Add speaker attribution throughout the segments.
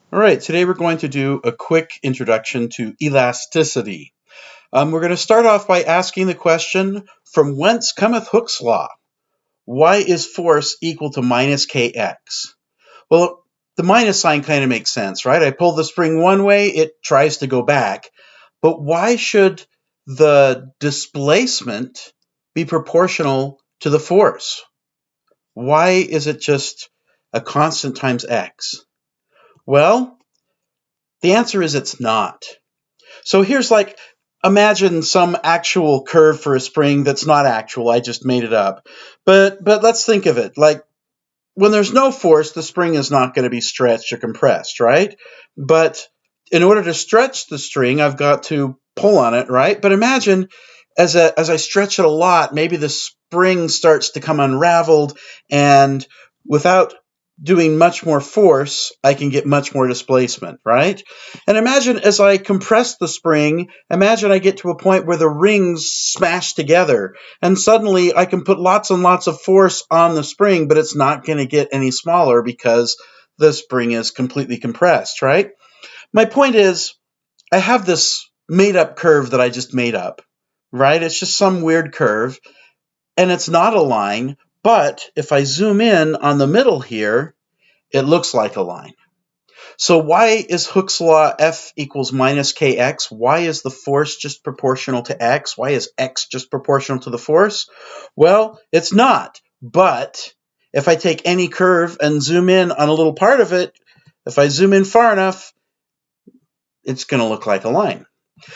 Speaker 1: All right, today we're going to do a quick introduction to elasticity. We're going to start off by asking the question, from whence cometh Hooke's law? Why is force equal to minus kx? Well, the minus sign kind of makes sense, right? I pull the spring one way, it tries to go back. But why should the displacement be proportional to the force? Why is it just a constant times x? Well, the answer is it's not. So here's imagine some actual curve for a spring that's not actual. I just made it up. But let's think of it. Like when there's no force, the spring is not going to be stretched or compressed, right? But in order to stretch the string, I've got to pull on it, right? But imagine as I stretch it a lot, maybe the spring starts to come unraveled, and without doing much more force, I can get much more displacement, right? And imagine as I compress the spring, imagine I get to a point where the rings smash together, and suddenly I can put lots and lots of force on the spring, but it's not going to get any smaller because the spring is completely compressed, right? My point is, I have this made-up curve that I just made up, right? It's just some weird curve, and it's not a line, but if I zoom in on the middle here, it looks like a line. So why is Hooke's law F equals minus kx? Why is the force just proportional to x? Why is x just proportional to the force? Well, it's not. But if I take any curve and zoom in on a little part of it, if I zoom in far enough, it's going to look like a line.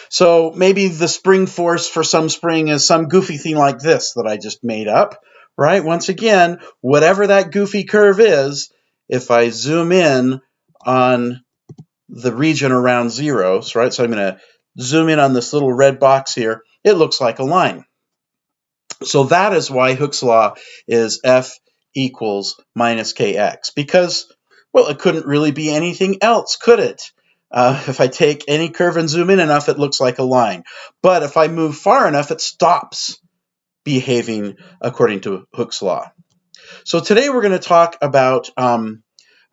Speaker 1: So maybe the spring force for some spring is some goofy thing like this that I just made up, right? Once again, whatever that goofy curve is, if I zoom in on the region around zeros, right? So I'm going to zoom in on this little red box here. It looks like a line. So that is why Hooke's law is F equals minus kx, because, well, it couldn't really be anything else, could it? If I take any curve and zoom in enough, it looks like a line. But if I move far enough, it stops behaving according to Hooke's law. So today we're going to talk about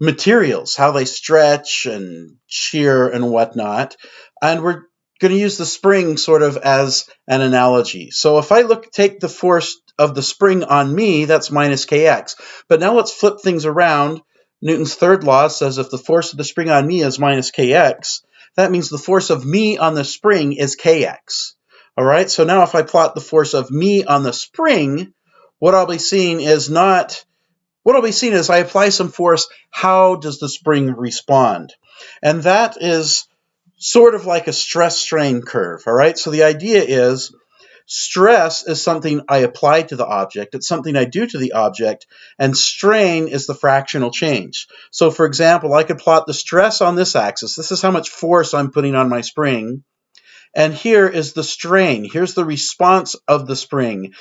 Speaker 1: materials, how they stretch and shear and whatnot. And we're going to use the spring sort of as an analogy. So if I take the force of the spring on me, that's minus kx. But now let's flip things around. Newton's third law says if the force of the spring on me is minus kx, that means the force of me on the spring is kx. All right, so now if I plot the force of me on the spring, what I'll be seeing is I apply some force, how does the spring respond? And that is sort of like a stress-strain curve, all right? So the idea is stress is something I apply to the object, it's something I do to the object, and strain is the fractional change. So for example, I could plot the stress on this axis. This is how much force I'm putting on my spring. And here is the strain. Here's the response of the spring.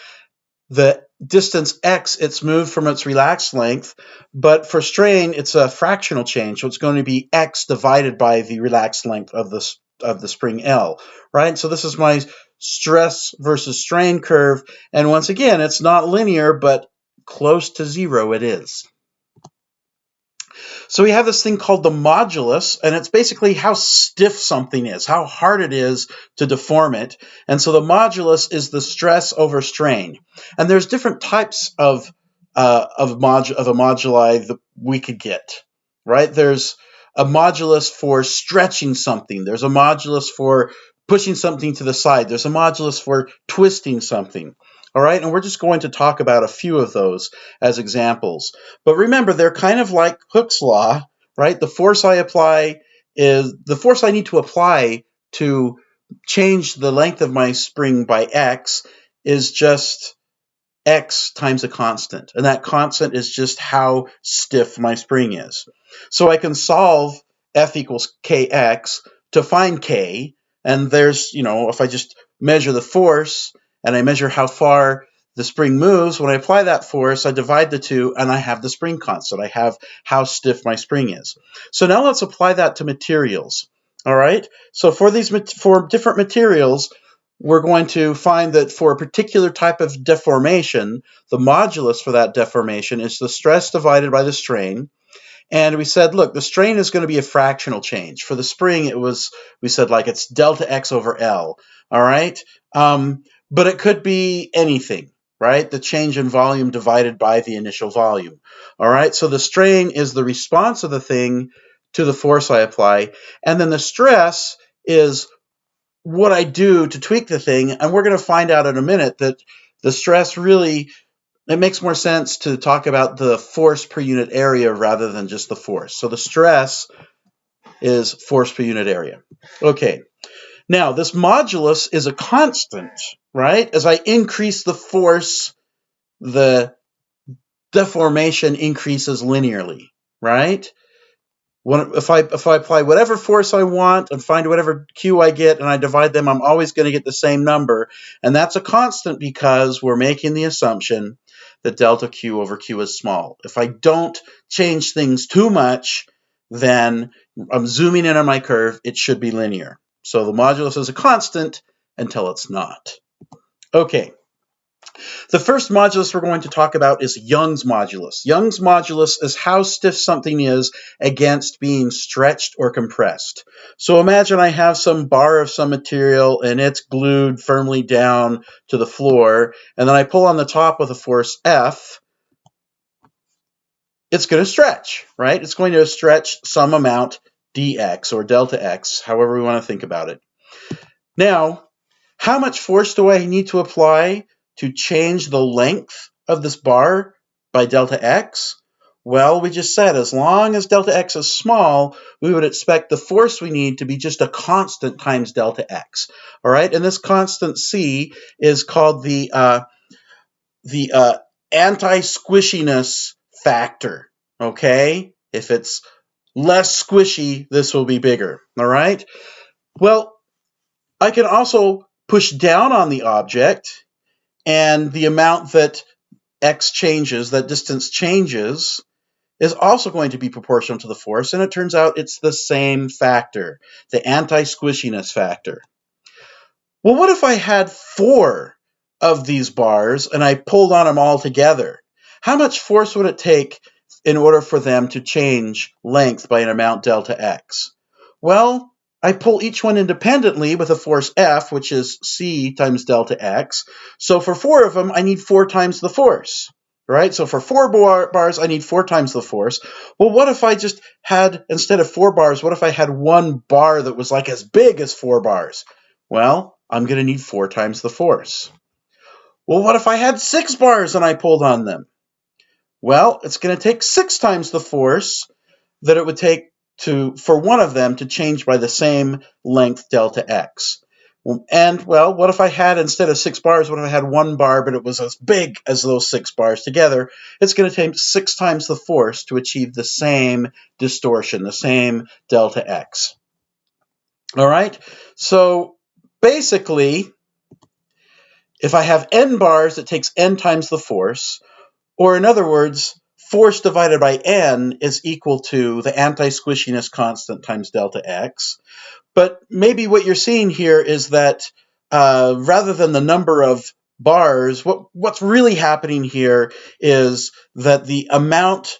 Speaker 1: The distance x, it's moved from its relaxed length, but for strain, it's a fractional change, so it's going to be x divided by the relaxed length of the spring L, right? So this is my stress versus strain curve, and once again, it's not linear, but close to zero it is. So we have this thing called the modulus, and it's basically how stiff something is, how hard it is to deform it. And so the modulus is the stress over strain. And there's different types of a moduli that we could get, right? There's a modulus for stretching something. There's a modulus for pushing something to the side. There's a modulus for twisting something. All right, and we're just going to talk about a few of those as examples. But remember, they're kind of like Hooke's law, right? The force I need to apply to change the length of my spring by x is just x times a constant. And that constant is just how stiff my spring is. So I can solve F equals kx to find k. And there's, if I just measure the force, and I measure how far the spring moves, when I apply that force, I divide the two, and I have the spring constant. I have how stiff my spring is. So now let's apply that to materials. All right? So for different materials, we're going to find that for a particular type of deformation, the modulus for that deformation is the stress divided by the strain. And we said, look, the strain is going to be a fractional change. For the spring, we said like it's delta X over L, all right? But it could be anything, right? The change in volume divided by the initial volume, all right? So the strain is the response of the thing to the force I apply, and then the stress is what I do to tweak the thing, and we're going to find out in a minute that the stress really, it makes more sense to talk about the force per unit area rather than just the force. So the stress is force per unit area. Okay, now this modulus is a constant, right? As I increase the force, the deformation increases linearly, right? If I apply whatever force I want and find whatever Q I get and I divide them, I'm always going to get the same number. And that's a constant because we're making the assumption that delta Q over Q is small. If I don't change things too much, then I'm zooming in on my curve, it should be linear. So the modulus is a constant until it's not. Okay. The first modulus we're going to talk about is Young's modulus. Young's modulus is how stiff something is against being stretched or compressed. So imagine I have some bar of some material and it's glued firmly down to the floor, and then I pull on the top with a force F. It's going to stretch, right? It's going to stretch some amount dx or delta x, however we want to think about it. Now, how much force do I need to apply to change the length of this bar by delta x? Well, we just said as long as delta x is small, we would expect the force we need to be just a constant times delta x. All right, and this constant c is called the anti-squishiness factor. Okay, if it's less squishy, this will be bigger. All right. Well, I can also push down on the object, and the amount that x changes, that distance changes, is also going to be proportional to the force, and it turns out it's the same factor, the anti-squishiness factor. Well, what if I had 4 of these bars and I pulled on them all together? How much force would it take in order for them to change length by an amount delta x? Well, I pull each one independently with a force F, which is C times delta X. So for 4 of them, I need 4 times the force, right? So for 4 bars, I need 4 times the force. Well, what if I just had, instead of 4 bars, what if I had 1 bar that was like as big as 4 bars? Well, I'm going to need 4 times the force. Well, what if I had 6 bars and I pulled on them? Well, it's going to take 6 times the force that it would take for one of them to change by the same length delta x. And, well, what if I had, instead of 6 bars, what if I had 1 bar, but it was as big as those 6 bars together? It's going to take 6 times the force to achieve the same distortion, the same delta x. All right? So, basically, if I have n bars, it takes n times the force, or in other words, force divided by n is equal to the anti-squishiness constant times delta x. But maybe what you're seeing here is that rather than the number of bars, what's really happening here is that the amount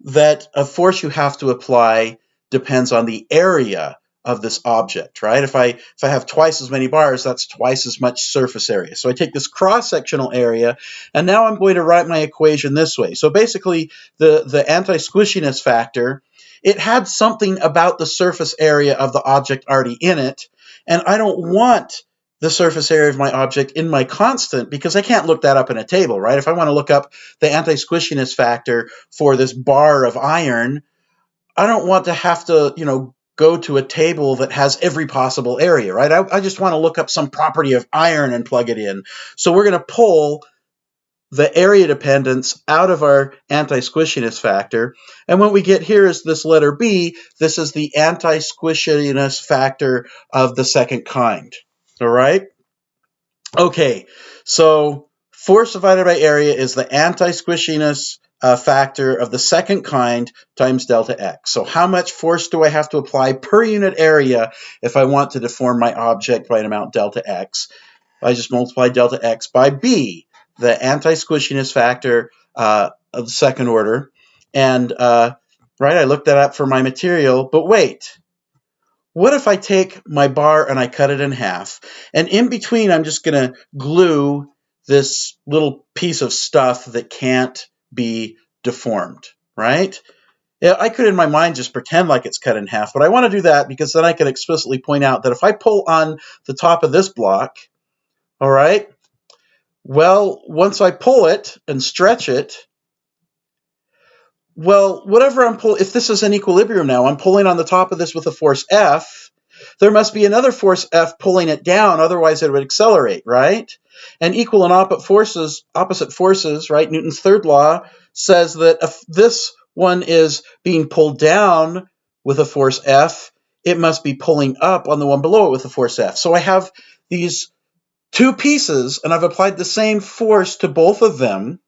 Speaker 1: of force you have to apply depends on the area of this object, right? If I have twice as many bars, that's twice as much surface area. So I take this cross-sectional area, and now I'm going to write my equation this way. So basically, the anti-squishiness factor, it had something about the surface area of the object already in it, and I don't want the surface area of my object in my constant because I can't look that up in a table, right? If I want to look up the anti-squishiness factor for this bar of iron, I don't want to have to, go to a table that has every possible area, right? I just want to look up some property of iron and plug it in. So we're going to pull the area dependence out of our anti-squishiness factor. And what we get here is this letter B. This is the anti-squishiness factor of the second kind. All right? Okay, so force divided by area is the anti-squishiness factor of the second kind times delta x. So how much force do I have to apply per unit area if I want to deform my object by an amount delta x? I just multiply delta x by b, the anti-squishiness factor of the second order. And right? I looked that up for my material, but wait. What if I take my bar and I cut it in half, and in between I'm just going to glue this little piece of stuff that can't be deformed, right? Yeah, I could in my mind just pretend like it's cut in half, but I want to do that because then I can explicitly point out that if I pull on the top of this block, all right, well, once I pull it and stretch it, well, whatever I'm pulling, if this is in equilibrium now, I'm pulling on the top of this with a force F, there must be another force F pulling it down, otherwise it would accelerate, right? And equal and opposite forces, right? Newton's third law says that if this one is being pulled down with a force F, it must be pulling up on the one below it with a force F. So I have these two pieces, and I've applied the same force to both of them,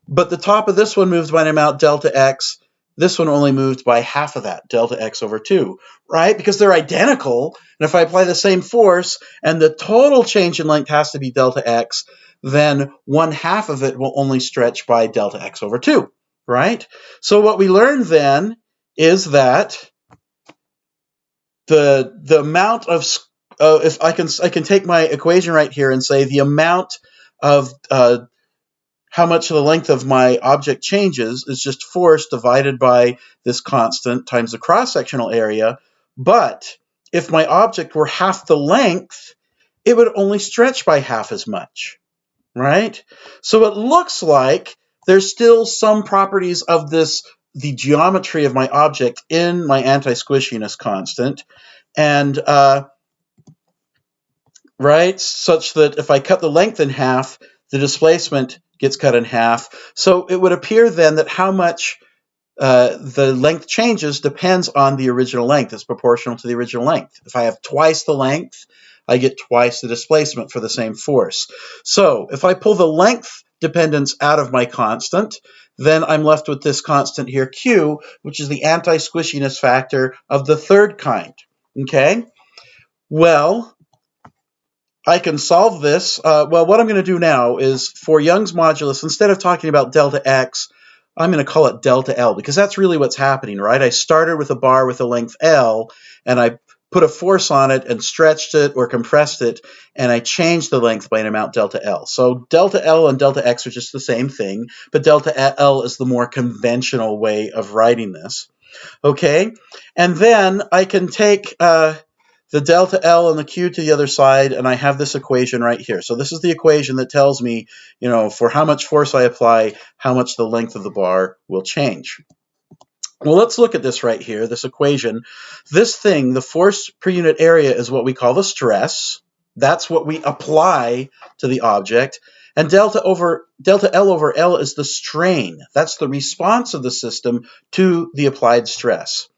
Speaker 1: but the top of this one moves by an amount delta x. This one only moved by half of that, delta x over 2, right? Because they're identical, and if I apply the same force, and the total change in length has to be delta x, then 1/2 of it will only stretch by delta x over 2, right? So what we learned then is that the amount of, if I can take my equation right here and say the amount of how much the length of my object changes is just force divided by this constant times the cross-sectional area. But if my object were half the length, it would only stretch by half as much, right? So it looks like there's still some properties of the geometry of my object in my anti-squishiness constant, and right, such that if I cut the length in half, the displacement gets cut in half. So it would appear then that how much the length changes depends on the original length. It's proportional to the original length. If I have twice the length, I get twice the displacement for the same force. So if I pull the length dependence out of my constant, then I'm left with this constant here, Q, which is the anti-squishiness factor of the third kind. Okay? Well, I can solve this. Well, what I'm going to do now is for Young's modulus, instead of talking about delta x, I'm going to call it delta L, because that's really what's happening, right? I started with a bar with a length L, and I put a force on it and stretched it or compressed it, and I changed the length by an amount delta L. So delta L and delta x are just the same thing, but delta L is the more conventional way of writing this. Okay? And then I can take the delta L and the Q to the other side, and I have this equation right here. So this is the equation that tells me, for how much force I apply, how much the length of the bar will change. Well, let's look at this right here, this equation. This thing, the force per unit area, is what we call the stress. That's what we apply to the object. And delta L over L is the strain. That's the response of the system to the applied stress.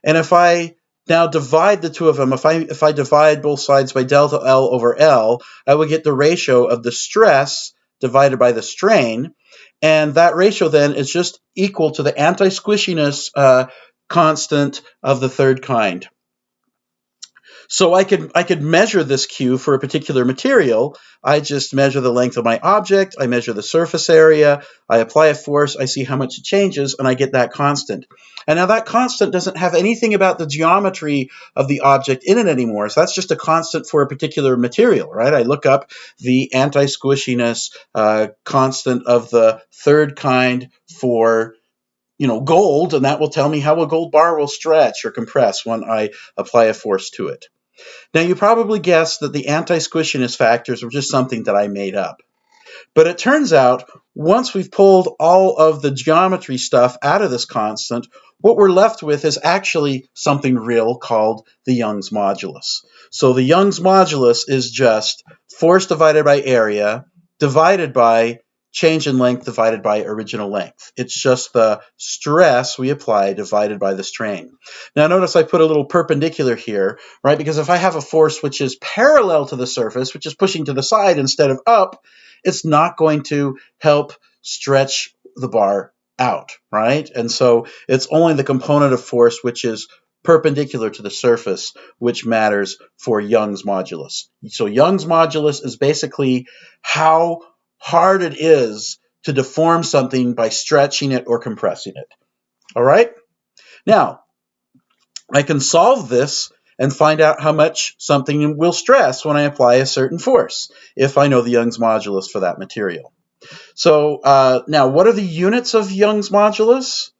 Speaker 1: And if I now divide the two of them, if I divide both sides by delta L over L, I would get the ratio of the stress divided by the strain, and that ratio then is just equal to the anti-squishiness constant of the third kind. So I could measure this Q for a particular material. I just measure the length of my object, I measure the surface area, I apply a force, I see how much it changes, and I get that constant. And now that constant doesn't have anything about the geometry of the object in it anymore, so that's just a constant for a particular material, right? I look up the anti-squishiness constant of the third kind for gold, and that will tell me how a gold bar will stretch or compress when I apply a force to it. Now, you probably guessed that the anti-squishiness factors were just something that I made up. But it turns out, once we've pulled all of the geometry stuff out of this constant, what we're left with is actually something real called the Young's modulus. So the Young's modulus is just force divided by area divided by change in length divided by original length. It's just the stress we apply divided by the strain. Now notice I put a little perpendicular here, right? Because if I have a force which is parallel to the surface, which is pushing to the side instead of up, it's not going to help stretch the bar out, right? And so it's only the component of force which is perpendicular to the surface which matters for Young's modulus. So Young's modulus is basically how hard it is to deform something by stretching it or compressing it. All right? Now, I can solve this and find out how much something will stress when I apply a certain force, if I know the Young's modulus for that material. So now, what are the units of Young's modulus?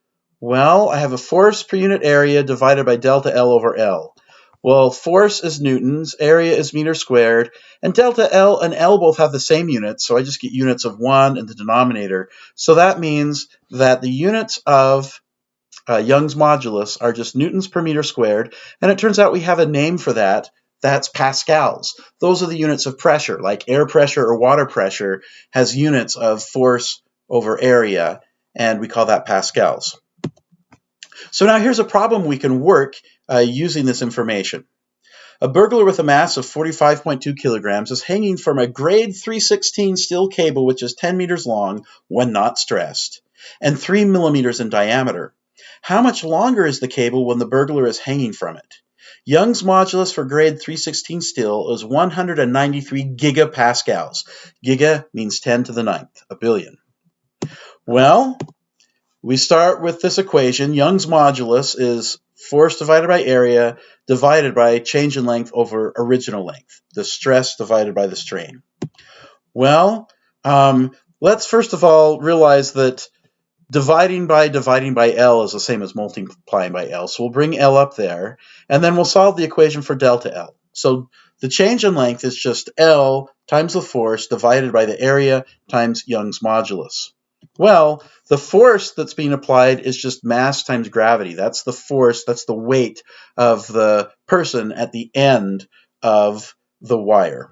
Speaker 1: Well, I have a force per unit area divided by delta L over L. Well, force is newtons, area is meters squared, and delta L and L both have the same units, so I just get units of 1 in the denominator. So that means that the units of Young's modulus are just newtons per meter squared, and it turns out we have a name for that. That's pascals. Those are the units of pressure, like air pressure or water pressure has units of force over area, and we call that pascals. So now here's a problem we can work using this information. A burglar with a mass of 45.2 kilograms is hanging from a grade 316 steel cable which is 10 meters long when not stressed, and 3 millimeters in diameter. How much longer is the cable when the burglar is hanging from it? Young's modulus for grade 316 steel is 193 gigapascals. Giga means 10 to the 9th, a billion. Well, we start with this equation. Young's modulus is force divided by area divided by change in length over original length, the stress divided by the strain. Well, let's first of all realize that dividing by L is the same as multiplying by L. So we'll bring L up there, and then we'll solve the equation for delta L. So the change in length is just L times the force divided by the area times Young's modulus. Well, the force that's being applied is just mass times gravity. That's the force, that's the weight of the person at the end of the wire.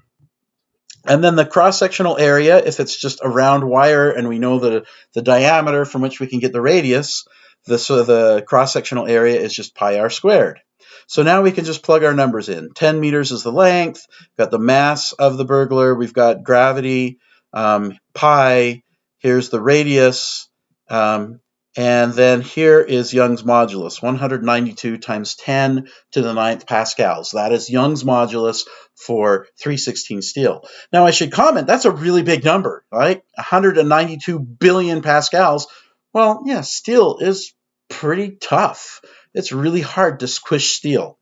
Speaker 1: And then the cross-sectional area, if it's just a round wire and we know the diameter from which we can get the radius, so the cross-sectional area is just pi r squared. So now we can just plug our numbers in. 10 meters is the length, we've got the mass of the burglar, we've got gravity, pi, here's the radius, and then here is Young's modulus, 192 times 10 to the 9th pascals. That is Young's modulus for 316 steel. Now I should comment, that's a really big number, right? 192 billion pascals. Well, yeah, steel is pretty tough. It's really hard to squish steel.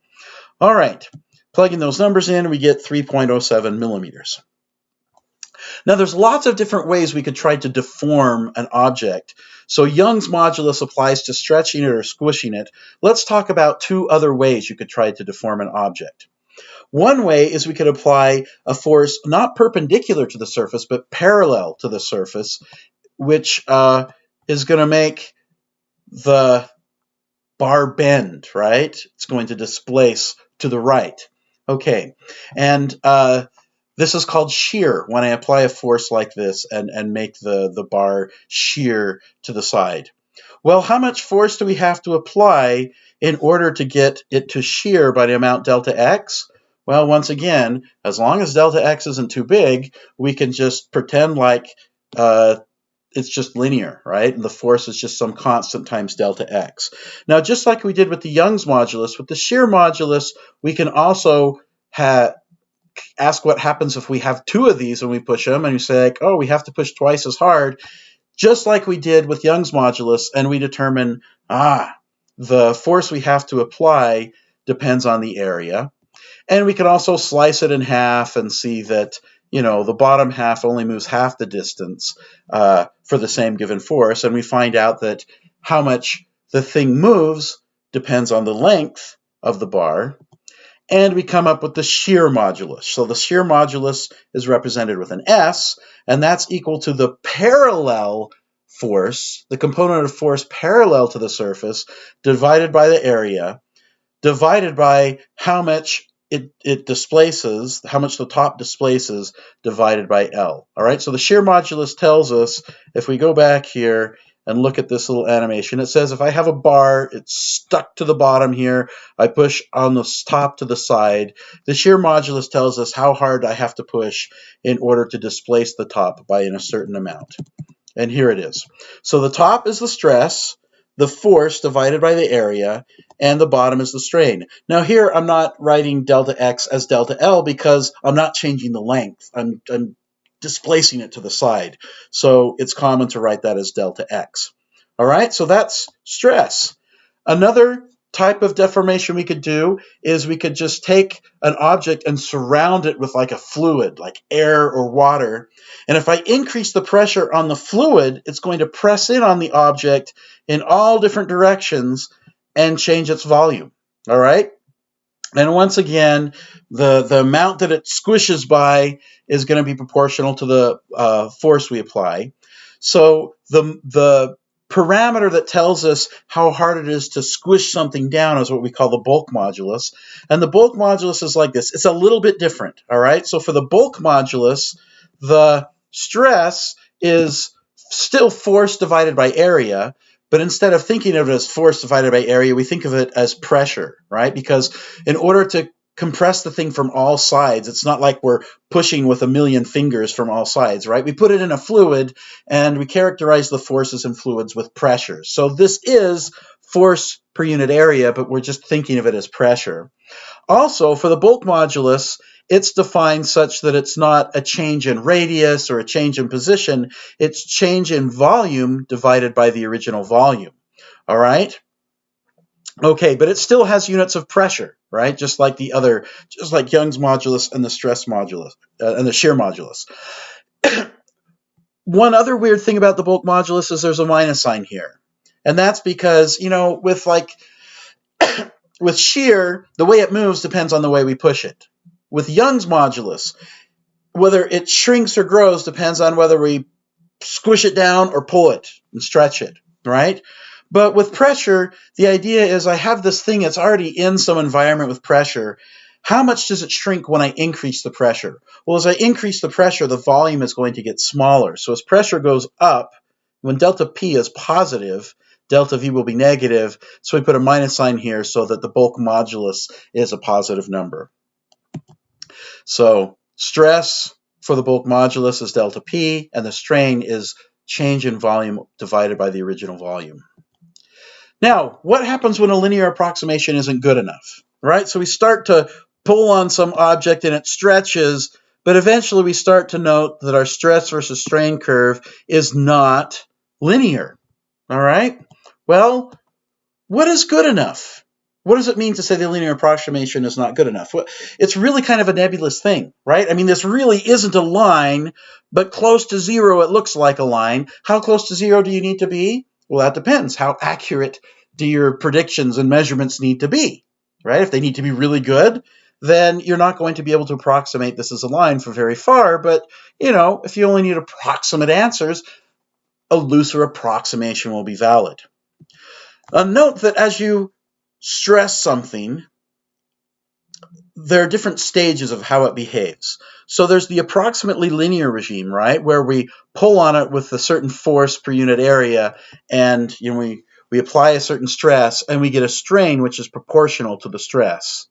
Speaker 1: All right, plugging those numbers in, we get 3.07 millimeters. Now, there's lots of different ways we could try to deform an object. So Young's modulus applies to stretching it or squishing it. Let's talk about two other ways you could try to deform an object. One way is we could apply a force not perpendicular to the surface, but parallel to the surface, which is going to make the bar bend, right? It's going to displace to the right. Okay, and this is called shear, when I apply a force like this and make the bar shear to the side. Well, how much force do we have to apply in order to get it to shear by the amount delta x? Well, once again, as long as delta x isn't too big, we can just pretend like it's just linear, right? And the force is just some constant times delta x. Now, just like we did with the Young's modulus, with the shear modulus, we can also ask what happens if we have two of these when we push them, and you say, like, oh, we have to push twice as hard, just like we did with Young's modulus, and we determine, the force we have to apply depends on the area. And we can also slice it in half and see that, you know, the bottom half only moves half the distance for the same given force, and we find out that how much the thing moves depends on the length of the bar. And we come up with the shear modulus. So the shear modulus is represented with an S, and that's equal to the parallel force, the component of force parallel to the surface, divided by the area, divided by how much it displaces, how much the top displaces, divided by L. All right, so the shear modulus tells us, if we go back here and look at this little animation, it says if I have a bar, it's stuck to the bottom here, I push on the top to the side, the shear modulus tells us how hard I have to push in order to displace the top by a certain amount. And here it is. So the top is the stress, the force divided by the area, and the bottom is the strain. Now here I'm not writing delta x as delta L because I'm not changing the length. I'm displacing it to the side. So it's common to write that as delta x. All right, so that's stress. Another type of deformation we could do is we could just take an object and surround it with like a fluid, like air or water. And if I increase the pressure on the fluid, it's going to press in on the object in all different directions and change its volume. All right? And once again, the amount that it squishes by is going to be proportional to the force we apply. So the parameter that tells us how hard it is to squish something down is what we call the bulk modulus. And the bulk modulus is like this. It's a little bit different, all right? So for the bulk modulus, the stress is still force divided by area, but instead of thinking of it as force divided by area, we think of it as pressure, right? Because in order to compress the thing from all sides, it's not like we're pushing with a million fingers from all sides, right? We put it in a fluid and we characterize the forces in fluids with pressures. So this is force per unit area, but we're just thinking of it as pressure. Also, for the bulk modulus, it's defined such that it's not a change in radius or a change in position, it's change in volume divided by the original volume, all right? Okay, but it still has units of pressure, right? Just like Young's modulus and the stress modulus and the shear modulus. One other weird thing about the bulk modulus is there's a minus sign here. And that's because, with shear, the way it moves depends on the way we push it. With Young's modulus, whether it shrinks or grows depends on whether we squish it down or pull it and stretch it, right? But with pressure, the idea is I have this thing that's already in some environment with pressure. How much does it shrink when I increase the pressure? Well, as I increase the pressure, the volume is going to get smaller. So as pressure goes up, when delta P is positive, delta V will be negative. So we put a minus sign here so that the bulk modulus is a positive number. So stress for the bulk modulus is delta P, and the strain is change in volume divided by the original volume. Now, what happens when a linear approximation isn't good enough, right? So we start to pull on some object and it stretches, but eventually we start to note that our stress versus strain curve is not linear, all right? Well, what is good enough? What does it mean to say the linear approximation is not good enough? Well, it's really kind of a nebulous thing, right? I mean, this really isn't a line, but close to zero, it looks like a line. How close to zero do you need to be? Well, that depends. How accurate do your predictions and measurements need to be, right? If they need to be really good, then you're not going to be able to approximate this as a line for very far. But, if you only need approximate answers, a looser approximation will be valid. Note that as you stress something, there are different stages of how it behaves. So there's the approximately linear regime, right, where we pull on it with a certain force per unit area, and we apply a certain stress, and we get a strain which is proportional to the stress.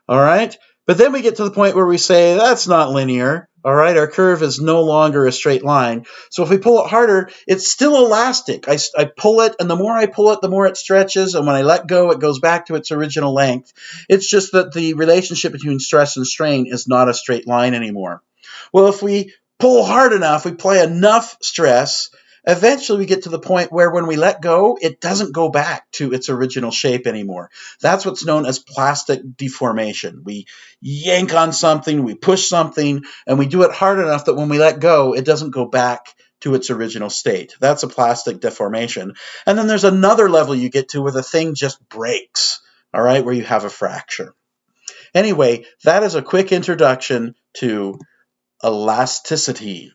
Speaker 1: All right? But then we get to the point where we say, that's not linear. All right? Our curve is no longer a straight line. So if we pull it harder, it's still elastic. I pull it, and the more I pull it, the more it stretches. And when I let go, it goes back to its original length. It's just that the relationship between stress and strain is not a straight line anymore. Well, if we pull hard enough, we apply enough stress, eventually we get to the point where when we let go, it doesn't go back to its original shape anymore. That's what's known as plastic deformation. We yank on something, we push something, and we do it hard enough that when we let go, it doesn't go back to its original state. That's a plastic deformation. And then there's another level you get to where the thing just breaks, all right, where you have a fracture. Anyway, that is a quick introduction to elasticity.